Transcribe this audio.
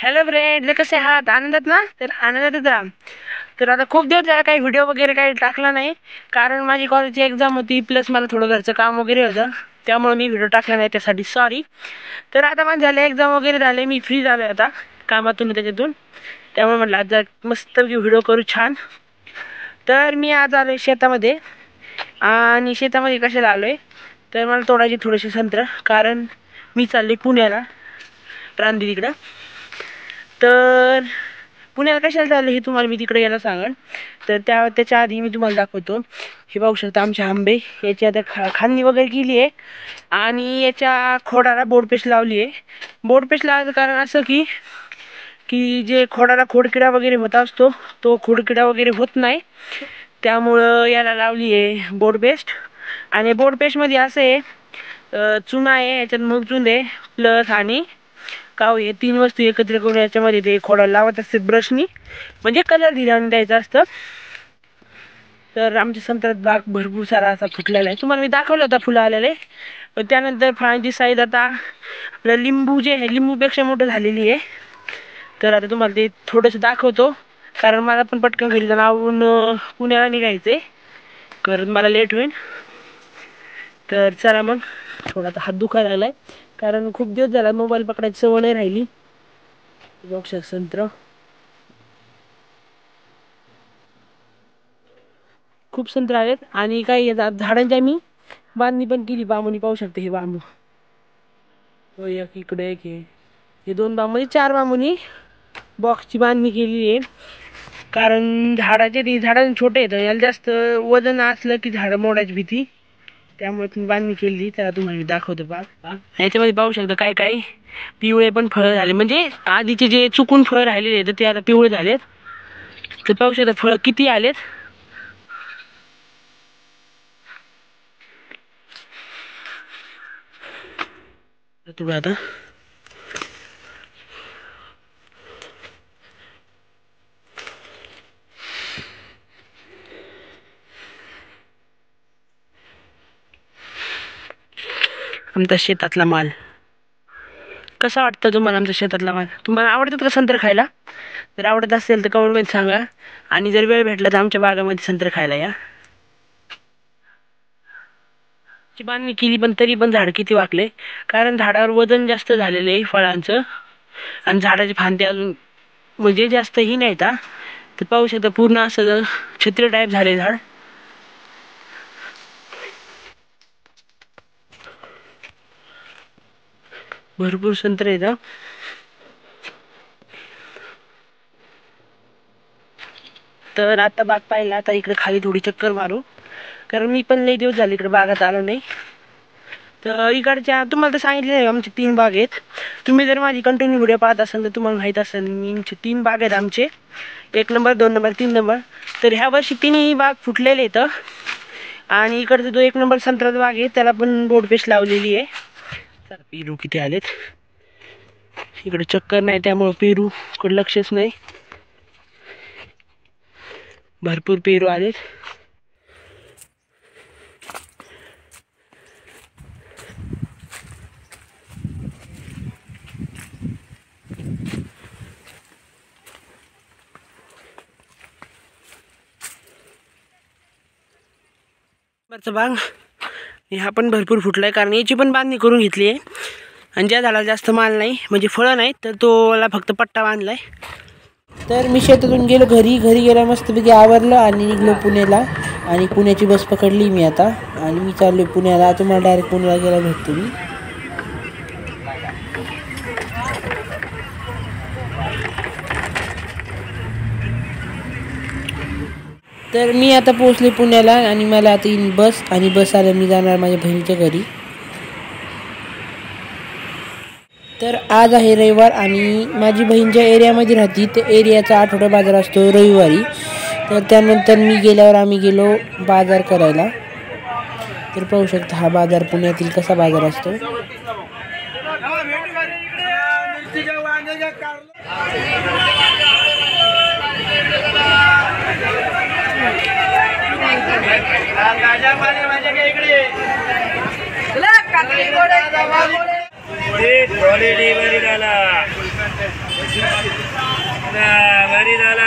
Hello friend, कसे आहात? आनंदात ना? तर आनंदातच राहा. तर आता खूप दिवस झाला काही व्हिडिओ वगैरे काही टाकला नाही, कारण माझी कॉलेजची एक्झाम होती, प्लस मला थोडं घरचं काम वगैरे होतं, त्यामुळे मी व्हिडिओ टाकला नाही, त्यासाठी सॉरी. तर आता माझं झालं, एक्झाम वगैरे झाले, मी फ्री झालो आता कामातून त्याच्यातून, त्यामुळे म्हटलं आज मस्त व्हिडिओ करू छान. तर मी आज आलो शेतामध्ये, आणि शेतामध्ये कशाला आलो आहे तर मला तोडायची थोडेसे संत्र, कारण मी चालले पुण्याला रानदिकडं. तर पुण्याला कशाला चाललं हे तुम्हाला मी तिकडे यायला सांगेन. तर त्याच्या आधी मी तुम्हाला दाखवतो. हे पाहू शकता आमचे आंबे, याची आता खांदणी वगैरे केली आहे, आणि याच्या खोडाला बोडपेस्ट लावली आहे. बोडपेस्ट लावायचं कारण असं की की जे खोडाला खोडकिडा वगैरे होत असतो, तो खोडकिडा वगैरे होत नाही, त्यामुळं याला लावली आहे बोडपेस्ट. आणि बोडपेस्टमध्ये असं आहे, चुना आहे, याच्यात मगचून आहे प्लस आणि काव, हे तीन वस्तू एकत्र करून याच्यामध्ये ते खोडाला लावत असते ब्रशनी, म्हणजे कलर दिल्याने द्यायचं असतं. तर आमच्या संत्र्यात बाग भरपूर सारा असा फुटलेला आहे, तुम्हाला मी दाखवलं होता फुलं आलेले. पण त्यानंतर फळांची साईज आता आपलं लिंबू जे आहे लिंबूपेक्षा मोठं झालेली आहे. तर आता तुम्हाला ते थोडंसं दाखवतो, कारण मला पण पटकन घरी जाऊन आवरून पुण्याला निघायचं आहे, कारण मला लेट होईल. तर चला मग, थोडा आता हात दुखायला लागलाय, कारण खूप दिवस झाला मोबाईल पकडायची सवय नाही राहिली. बघ संत्र खूप संत्र आहेत, आणि काही झाडांच्या मी बांधणी पण केली. बांबूनी पाहू शकते, हे बांबू हो, एक इकडे एक हे दोन बांबू, 4 बांबूनी बॉक्सची बांधणी केली आहे. कारण झाडांचे छोटे आहेत, याला जास्त वजन असलं की झाडं मोडायची भीती, त्यामुळे तुम्ही बांधणी केली. त्याला तुम्हाला मी दाखवतो. याच्यामध्ये पाहू शकता काय काय पिवळे पण फळं झाले, म्हणजे आधीचे जे चुकून फळं राहिलेले तर ते आता पिवळे झालेत. तर पाहू शकता फळं किती आलेत. तुम्ही आता आमचा शेतातला माल कसा वाटतं तुम्हाला? आमच्या शेतातला माल तुम्हाला आवडतात का संत्र खायला? जर आवडत असेल तर कमेंटमध्ये सांगा, आणि जर वेळ भेटला तर आमच्या बागामध्ये संत्र खायला या. बांधणी केली पण तरी पण झाड किती वाकले, कारण झाडावर वजन जास्त झालेलं आहे फळांचं, आणि झाडाचे फांदे अजून म्हणजे जास्तही नाही. तर पाहू शकता पूर्ण असं छत्री टाईप झाले झाड. भरपूर संत्रे आहेत. तर आता बाग पाहिला, आता इकडे खाली थोडी चक्कर मारू, कारण मी पण लई दिवस झाले इकडे बागात आलो नाही. तर इकडच्या तुम्हाला तर सांगितले आहे आमचे 3 बाग आहेत. तुम्ही जर माझी कंटिन्यू व्हिडिओ पाहत असाल तर तुम्हाला माहीत असेल, आमचे 3 बाग आहेत आमचे, 1 नंबर 2 नंबर 3 नंबर. तर ह्या वर्षी 3ही बाग फुटलेले आहेत, आणि इकडचा जो 1 नंबर संत्र्याचा बाग आहे त्याला पण बोडपेस्ट लावलेली आहे. तर पेरू किती आलेत, इकडे चक्कर नाही त्यामुळे पेरू कडे लक्षच नाही. भरपूर पेरू आलेत. बाग हा पण भरपूर फुटलाय, कारण याची पण बांधणी करून घेतली आहे, आणि ज्या झाडाला जास्त माल नाही म्हणजे फळं नाही तर तोला फक्त पट्टा बांधलाय. तर मी शेतातून गेलो घरी गेला, मस्तपैकी आवरलं आणि निघलो पुण्याला, आणि पुण्याची बस पकडली मी आता, आणि मी चाललो पुण्याला. तुम्हाला डायरेक्ट पुण्याला गेला भेटतो मी. तर मी आता पोहोचले पुण्याला, आणि मला आता येईन बस, आणि बस आल्या मी जाणार माझ्या बहिणीच्या घरी. तर आज आहे रविवार, आणि माझी बहीण ज्या एरियामध्ये राहते त्या एरियाचा आठवडा बाजार असतो रविवारी. तर त्यानंतर मी गेल्यावर आम्ही गेलो बाजार करायला. तर पाहू शकता हा बाजार पुण्यातील कसा बाजार असतो. घरी जायला